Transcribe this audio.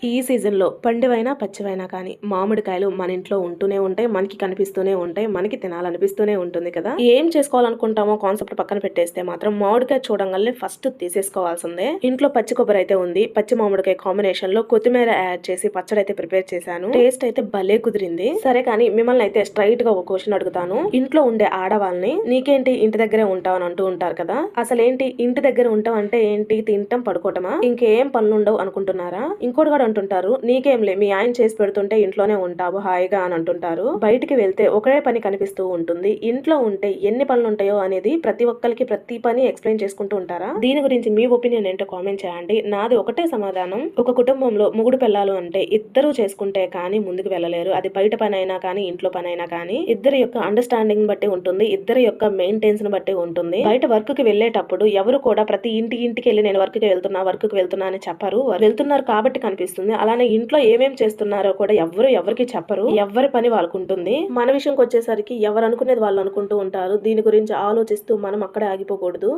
ఈ సీజన్‌లో పండివైనా, పచ్చివైనా కానీ మామిడికాయలు మన ఇంట్లో ఉంటూనే ఉంటాయి. మనకి కనిపిస్తూనే ఉంటాయి. మనకి తినాలనిపిస్తూనే ఉంటుంది కదా! ఏం చేసుకోవాలనుకుంటామో కాన్సెప్ట్ పక్కన పెట్టేస్తే మాత్రం మామిడికాయ చూడంగాల్నే ఫస్ట్ తీసేసుకోవాల్సిందే. ఇంట్లో పచ్చి కొబ్బరి అయితే ఉంది. పచ్చి మామిడికాయ కాంబినేషన్‌లో కొత్తిమీర యాడ్ చేసి పచ్చడైతే ప్రిపేర్ చేశాను. టేస్ట్ అయితే భలే కుదిరింది. సరే కానీ మిమ్మల్ని అయితే స్ట్రైట్‌గా ఒక క్వశ్చన్ అడుగుతాను. ఇంట్లో ఉండే ఆడవాళ్ళని నీకేంటి ఇంటి దగ్గరే ఉంటావు అని అంటూ ఉంటారు కదా! అసలేంటి ఇంటి దగ్గర ఉంటాం అంటే ఏంటి? తింటం, పడుకోవటమా? ఇంకేం పనులుండవు అనుకుంటున్నారా? ఇంకోటి కూడా అంటుంటారు, నీకేంలే మీ ఆయన చేసి పెడుతుంటే ఇంట్లోనే ఉంటావు హాయిగా అని అంటుంటారు. బయటికి వెళ్తే ఒకే పని కనిపిస్తూ ఉంటుంది. ఇంట్లో ఉంటే ఎన్ని పనులు ఉంటాయో అనేది ప్రతి ఒక్కరికి ప్రతి పని ఎక్స్ప్లెయిన్ చేసుకుంటూ ఉంటారా? దీని గురించి మీ ఒపీనియన్ ఏంటో కామెంట్ చేయండి. నాది ఒకటే సమాధానం, ఒక కుటుంబంలో మొగుడు పిల్లలు అంటే ఇద్దరు చేసుకుంటే కానీ ముందుకు వెళ్ళలేరు. అది బయట పని అయినా కానీ ఇంట్లో పని అయినా కానీ ఇద్దరి యొక్క అండర్స్టాండింగ్ బట్టి ఉంటుంది. ఇద్దరి యొక్క మెయింటెన్స్ ని బట్టి ఉంటుంది. బయట వర్క్ కి వెళ్ళేటప్పుడు ఎవరు కూడా ప్రతి ఇంటికి వెళ్ళి నేను వర్క్ కి వెళ్తున్నా అని చెప్పరు. వెళ్తున్నారు కాబట్టి కనిపిస్తుంది. అలానే ఇంట్లో ఏమేం చేస్తున్నారో కూడా ఎవరికి చెప్పరు. ఎవరి పని వాళ్ళకు ఉంటుంది. మన విషయంకి వచ్చేసరికి ఎవరు అనుకునేది వాళ్ళు అనుకుంటూ ఉంటారు. దీని గురించి ఆలోచిస్తూ మనం అక్కడే ఆగిపోకూడదు.